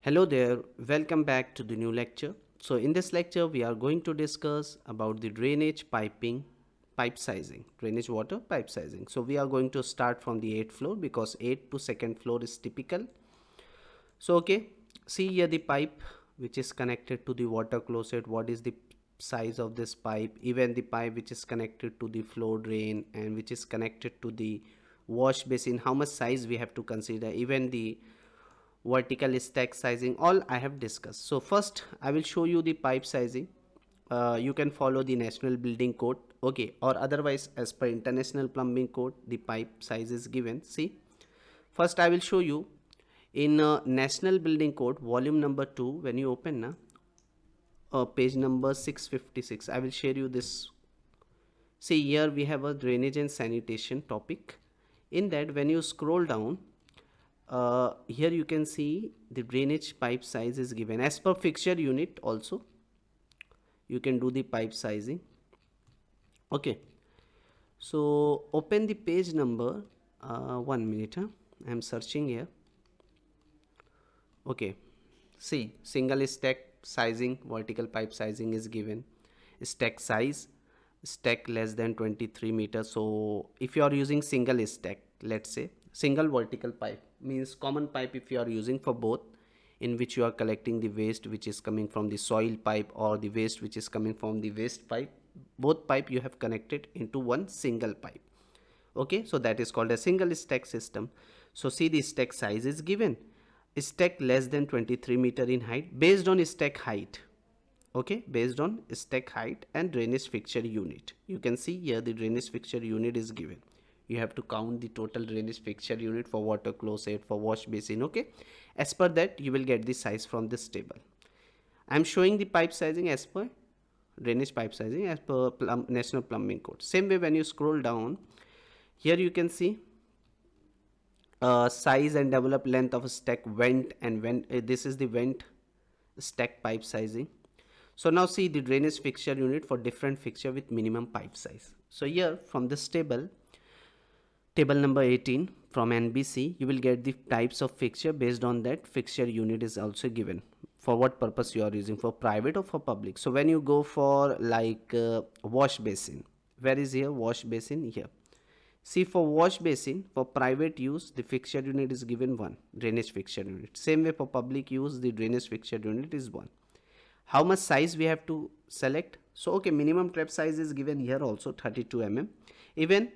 Hello there, welcome back to the new lecture. So in this lecture we are going to discuss about the drainage piping, pipe sizing, drainage water pipe sizing. So we are going to start from the 8th floor because 8th to 2nd floor is typical. So okay, see here the pipe which is connected to the water closet, what is the size of this pipe, even the pipe which is connected to the floor drain and which is connected to the wash basin, how much size we have to consider, even the vertical stack sizing, all I have discussed. So first I will show you the pipe sizing. You can follow the national building code, okay, or otherwise as per international plumbing code the pipe size is given. See, first I will show you in national building code volume number 2. When you open page number 656, I will share you this. See, here we have a drainage and sanitation topic. In that, when you scroll down, here you can see the drainage pipe size is given as per fixture unit. Also you can do the pipe sizing. Okay, so open the page number 1 minute. I am searching here. Okay, see, single stack sizing, vertical pipe sizing is given. Stack size, stack less than 23 meters. So if you are using single stack, let's say single vertical pipe means common pipe if you are using for both, in which you are collecting the waste which is coming from the soil pipe or the waste which is coming from the waste pipe, both pipe you have connected into one single pipe. Okay, so that is called a single stack system. So see, the stack size is given, stack less than 23 meter in height based on stack height. Okay, based on stack height and drainage fixture unit. You can see here the drainage fixture unit is given. You have to count the total drainage fixture unit for water closet, for wash basin. Okay, as per that you will get the size from this table. I am showing the pipe sizing as per drainage pipe sizing as per national plumbing code. Same way, when you scroll down, here you can see size and developed length of a stack vent and vent. This is the vent stack pipe sizing. So now see the drainage fixture unit for different fixture with minimum pipe size. So here from this table, table number 18 from NBC, you will get the types of fixture. Based on that, fixture unit is also given for what purpose you are using, for private or for public. So when you go for like wash basin, where is here wash basin? Here, see, for wash basin for private use the fixture unit is given 1 drainage fixture unit. Same way for public use the drainage fixture unit is 1. How much size we have to select? So okay, minimum trap size is given here also 32 mm. Even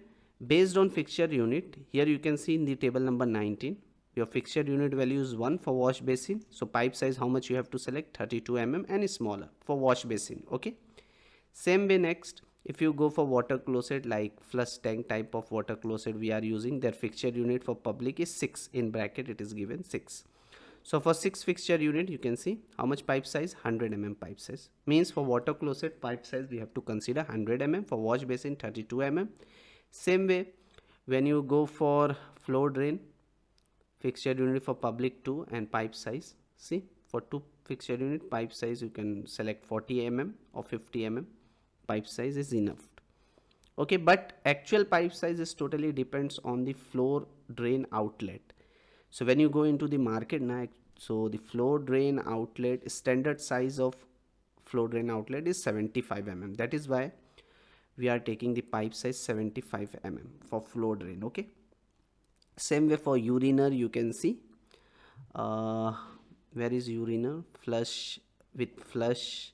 based on fixture unit, here you can see in the table number 19 your fixture unit value is 1 for wash basin. So pipe size, how much you have to select? 32 mm and smaller for wash basin. Okay, same way next, if you go for water closet like flush tank type of water closet we are using, their fixture unit for public is 6, in bracket it is given 6. So for 6 fixture unit you can see how much pipe size? 100 mm pipe size. Means for water closet pipe size we have to consider 100 mm, for wash basin 32 mm. Same way when you go for floor drain, fixture unit for public 2 and pipe size, see, for 2 fixture unit pipe size you can select 40 mm or 50 mm, pipe size is enough. Okay, but actual pipe size is totally depends on the floor drain outlet. So when you go into the market now, so the floor drain outlet standard size of floor drain outlet is 75 mm. That is why we are taking the pipe size 75 mm for floor drain. Okay, same way for uriner you can see where is uriner, flush with flush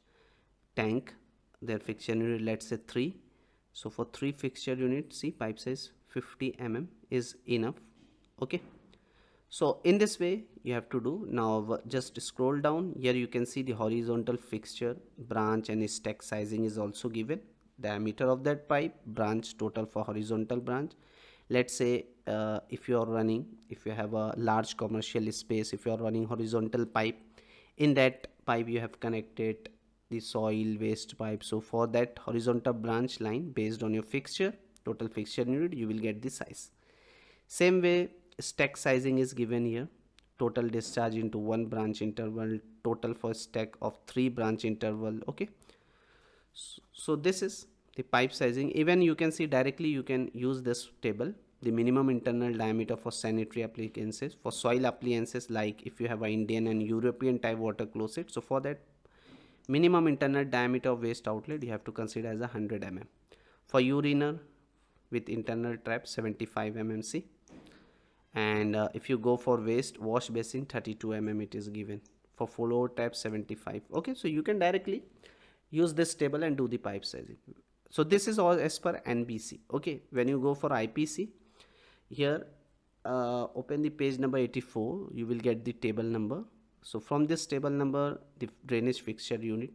tank, their fixture unit let's say 3. So for 3 fixture unit, see, pipe size 50 mm is enough. Okay, so in this way you have to do. Now just scroll down, here you can see the horizontal fixture branch and stack sizing is also given, diameter of that pipe, branch total for horizontal branch. Let's say if you are running, if you have a large commercial space, if you are running horizontal pipe, in that pipe you have connected the soil waste pipe. So for that horizontal branch line, based on your fixture total fixture unit, you will get the size. Same way stack sizing is given here, total discharge into 1 branch interval, total for stack of 3 branch interval. Okay, so this is the pipe sizing. Even you can see directly, you can use this table the minimum internal diameter for sanitary appliances. For soil appliances, like if you have an Indian and European type water closet, so for that minimum internal diameter of waste outlet you have to consider as 100 mm. For uriner with internal trap, 75 mmc. And if you go for waste wash basin, 32 mm it is given. For flow tap, 75. Okay, so you can directly use this table and do the pipe sizing. So this is all as per NBC. Okay, when you go for IPC, here open the page number 84, you will get the table number. So from this table number, the drainage fixture unit,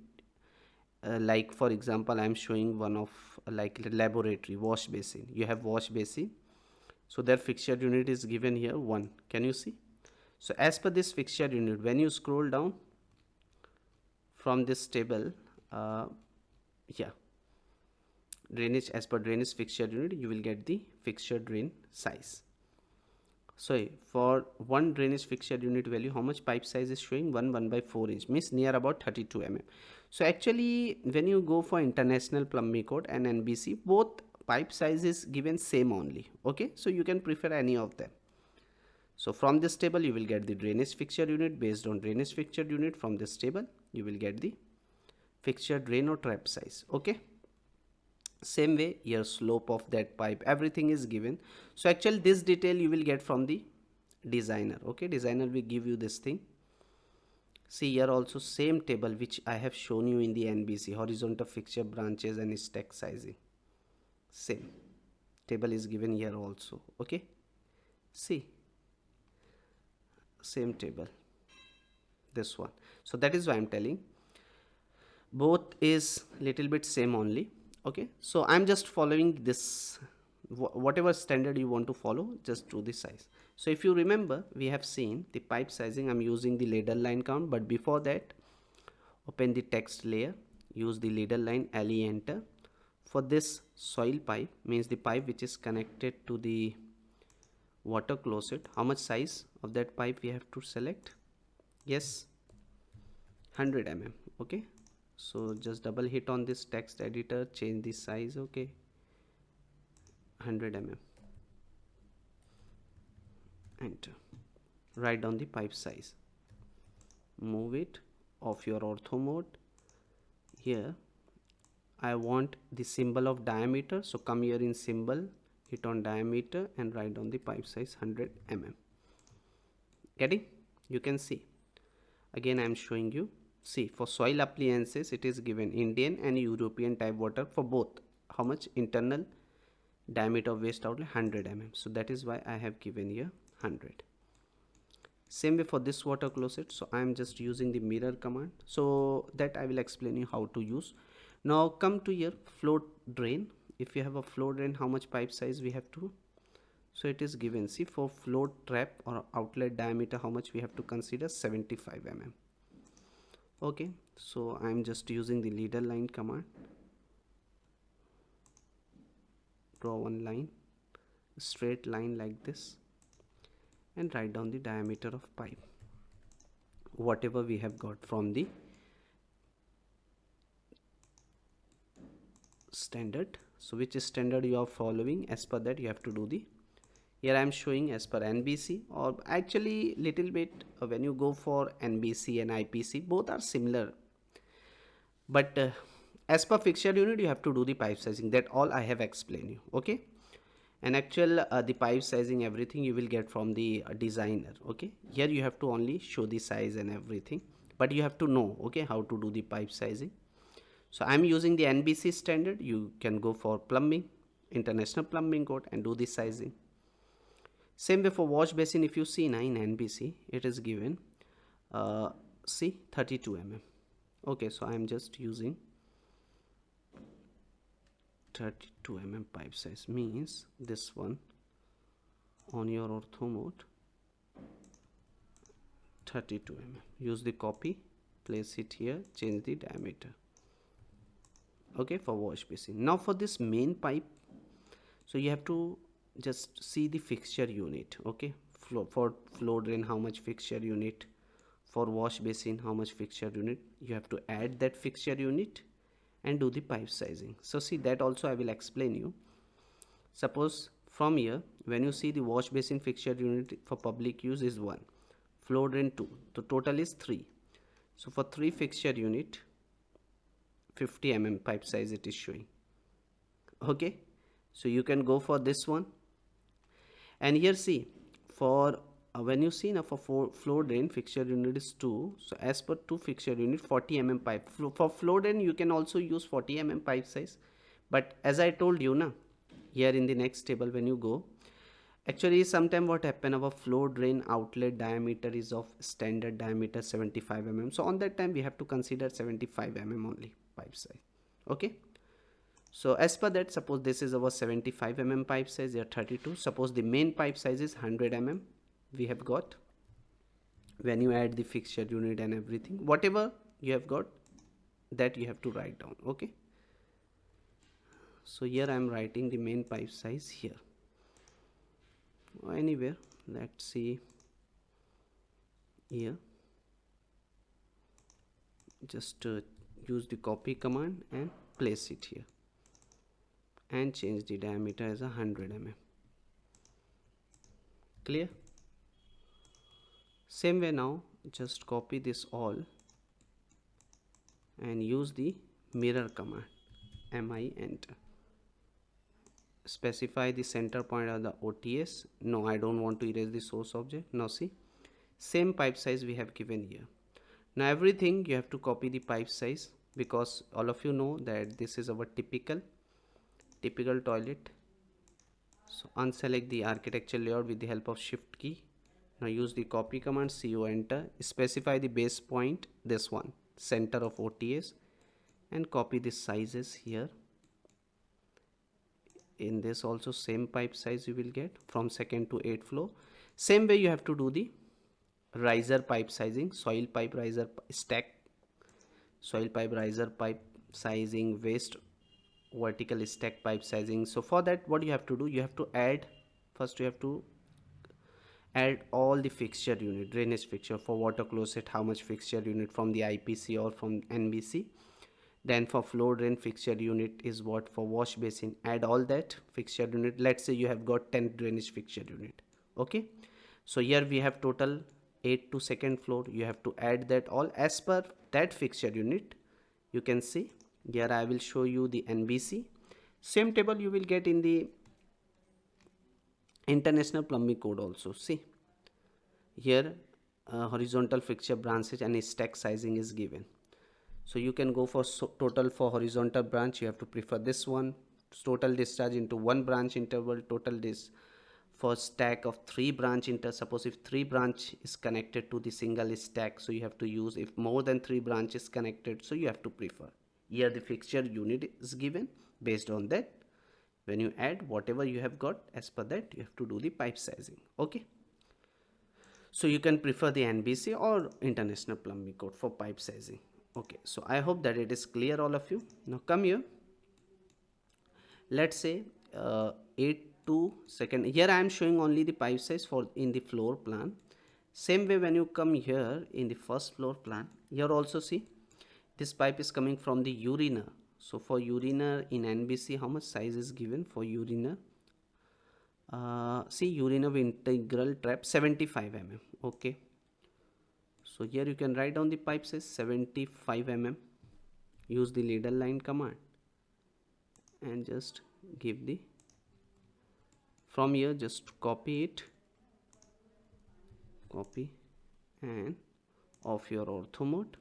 like for example I am showing one of like laboratory wash basin. You have wash basin, so their fixture unit is given here 1. Can you see? So as per this fixture unit, when you scroll down from this table, yeah, drainage, as per drainage fixture unit, you will get the fixture drain size. So for one drainage fixture unit value, how much pipe size is showing? 1/4 inch, means near about 32 mm. So actually when you go for International Plumbing Code and NBC, both pipe size is given same only. Okay, so you can prefer any of them. So from this table you will get the drainage fixture unit. Based on drainage fixture unit, from this table you will get the fixture drain or trap size. Okay, same way here, slope of that pipe, everything is given. So actually this detail you will get from the designer. Okay, designer will give you this thing. See here also same table which I have shown you in the NBC, horizontal fixture branches and stack sizing, same table is given here also. Okay, see, same table, this one. So that is why I'm telling both is little bit same only. Okay, so I'm just following this, whatever standard you want to follow, just do the size. So if you remember, we have seen the pipe sizing. I'm using the ladle line count, but before that open the text layer, use the ladle line, LE enter. For this soil pipe, means the pipe which is connected to the water closet, how much size of that pipe we have to select? Yes, 100 mm. Okay, so just double hit on this text editor, change the size. Okay, 100 mm, enter, write down the pipe size, move it off your ortho mode. Here I want the symbol of diameter, so come here in symbol, hit on diameter and write down the pipe size 100 mm. Getting? You can see again I am showing you. See, for soil appliances it is given Indian and European type water. For both, how much internal diameter of waste outlet? 100 mm. So that is why I have given here 100. Same way for this water closet, so I am just using the mirror command, so that I will explain you how to use. Now come to your flow drain. If you have a flow drain, how much pipe size we have to? So it is given. See, for flow trap or outlet diameter, how much we have to consider? 75 mm. Okay, so I am just using the leader line command. Draw one line, straight line like this, and write down the diameter of pipe, whatever we have got from the standard. So which standard you are following, as per that you have to do the, here I am showing as per NBC, or actually little bit when you go for NBC and IPC, both are similar, but as per fixture unit you have to do the pipe sizing. That all I have explained you. Okay, and actual the pipe sizing, everything you will get from the designer. Okay, here you have to only show the size and everything, but you have to know, okay, how to do the pipe sizing. So I'm using the NBC standard. You can go for plumbing, International Plumbing Code, and do the sizing. Same way for wash basin, if you see now in NBC it is given see 32 mm. Okay, so I'm just using 32 mm pipe size, means this one on your ortho mode, 32 mm. Use the copy, place it here, change the diameter. Okay, for wash basin. Now for this main pipe, so you have to just see the fixture unit. Okay, for flow drain, how much fixture unit? For wash basin, how much fixture unit? You have to add that fixture unit and do the pipe sizing. So see, that also I will explain you. Suppose from here, when you see the wash basin fixture unit for public use is 1, floor drain 2, the total is 3. So for 3 fixture unit, 50 mm pipe size it is showing. Okay, so you can go for this one. And here see, for when you see now for floor drain fixture unit is 2, so as per 2 fixture unit 40 mm pipe. For floor drain you can also use 40 mm pipe size, but as I told you na, here in the next table when you go, actually sometime what happen, our floor drain outlet diameter is of standard diameter 75 mm, so on that time we have to consider 75 mm only pipe size. Okay, so as per that, suppose this is our 75 mm pipe size, here 32, suppose the main pipe size is 100 mm we have got. When you add the fixture unit and everything, whatever you have got, that you have to write down. Okay, so here I am writing the main pipe size here, or anywhere. Let's see here, just use the copy command and place it here and change the diameter as 100 mm. Clear? Same way now, just copy this all and use the mirror command, mi enter. Specify the center point of the OTS. No, I don't want to erase the source object. Now see, same pipe size we have given here. Now everything you have to copy the pipe size, because all of you know that this is our typical toilet. So unselect the architecture layout with the help of shift key. Now use the copy command, co enter, specify the base point, this one, center of OTS, and copy the sizes here. In this also same pipe size you will get from 2nd to 8th floor. Same way you have to do the riser pipe sizing, soil pipe riser stack, soil pipe riser pipe sizing, waste vertical stack pipe sizing. So for that, what you have to do, you have to add, first you have to add all the fixture unit, drainage fixture for water closet, how much fixture unit from the IPC or from NBC. Then for floor drain fixture unit is what, for wash basin, add all that fixture unit. Let's say you have got 10 drainage fixture unit. Okay, so here we have total 8 to 2nd floor. You have to add that all as per that fixture unit. You can see here I will show you the NBC. Same table you will get in the International Plumbing Code also. See here, horizontal fixture branches and stack sizing is given. So you can go for total for horizontal branch, you have to prefer this one. Total discharge into 1 branch interval, total this for stack of 3 branch suppose if 3 branch is connected to the single stack, so you have to use, if more than 3 branches connected, so you have to prefer. Here the fixture unit is given. Based on that, when you add whatever you have got, as per that you have to do the pipe sizing. Okay, so you can prefer the NBC or International Plumbing Code for pipe sizing. Okay, so I hope that it is clear all of you. Now come here, let's say 8 to 2nd. Here I am showing only the pipe size for in the floor plan. Same way when you come here in the first floor plan, here also see this pipe is coming from the urinal. So for urinal in NBC, how much size is given for urinal? See, urinal integral trap 75 mm. Okay, so here you can write down the pipe size 75 mm. Use the ladle line command and just give the, from here just copy it, copy and off your ortho mode,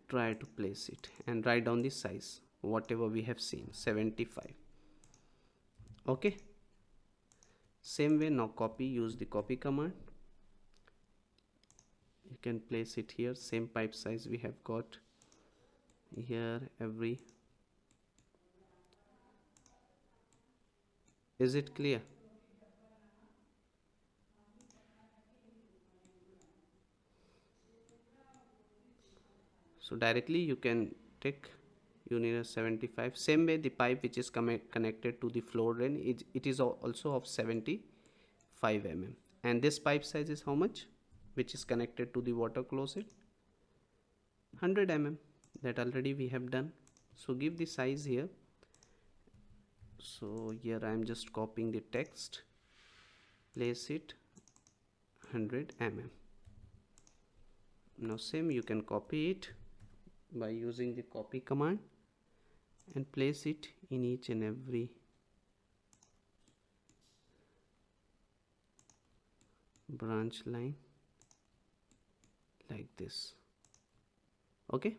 try to place it and write down the size whatever we have seen, 75. Okay, same way now copy, use the copy command, you can place it here, same pipe size we have got here. Every, is it clear? So directly you can take unit 75. Same way the pipe which is connected to the floor drain, it is also of 75 mm. And this pipe size is how much, which is connected to the water closet? 100 mm. That already we have done. So give the size here. So here I am just copying the text, place it 100 mm. Now same you can copy it by using the copy command and place it in each and every branch line like this. Okay,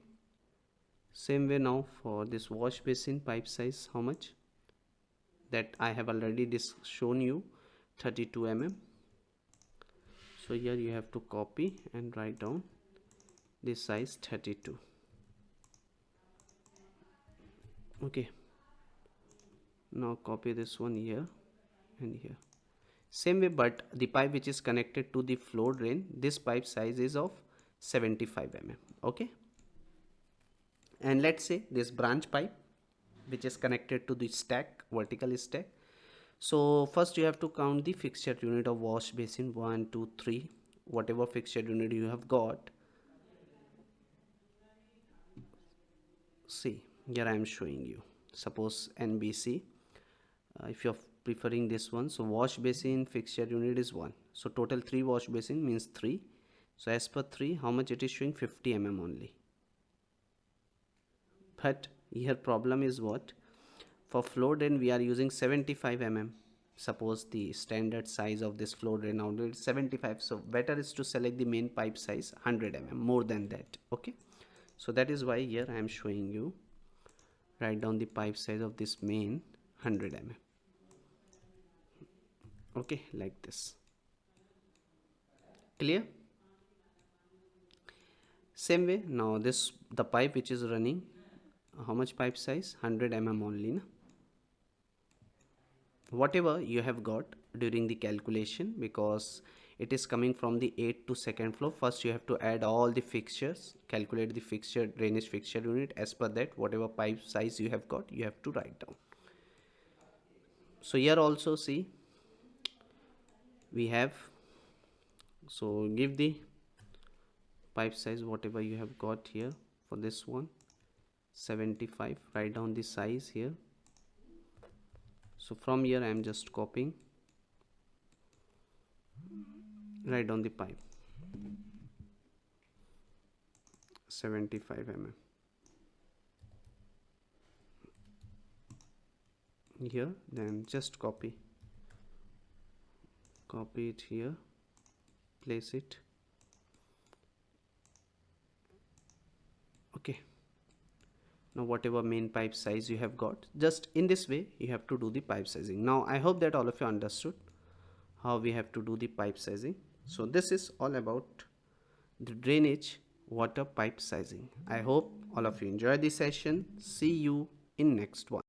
same way now for this wash basin pipe size, how much that I have already shown you, 32 mm. So here you have to copy and write down this size 32. Okay, now copy this one here and here, same way, but the pipe which is connected to the floor drain, this pipe size is of 75 mm. Okay, and let's say this branch pipe which is connected to the stack, vertical stack. So first you have to count the fixture unit of wash basin, 1 2 3, whatever fixture unit you have got. See here I am showing you, suppose NBC, if you're preferring this one. So wash basin fixture unit is 1, so total 3 wash basin means 3. So as per 3, how much it is showing? 50 mm only. But here problem is what? For floor drain we are using 75 mm. Suppose the standard size of this floor drain now is 75, so better is to select the main pipe size 100 mm, more than that. Okay, so that is why here I am showing you, write down the pipe size of this main 100 mm. Okay, like this. Clear? Same way now this, the pipe which is running, how much pipe size? 100 mm only, na? Whatever you have got during the calculation, because it is coming from the 8th to 2nd floor, first you have to add all the fixtures, calculate the fixture, drainage fixture unit. As per that, whatever pipe size you have got, you have to write down. So here also see we have, so give the pipe size whatever you have got here. For this one 75, write down the size here. So from here I am just copying, write down the pipe 75 mm here, then just copy it here, place it. Okay, now whatever main pipe size you have got, just in this way you have to do the pipe sizing. Now I hope that all of you understood how we have to do the pipe sizing. So this is all about the drainage water pipe sizing. I hope all of you enjoy this session. See you in next one.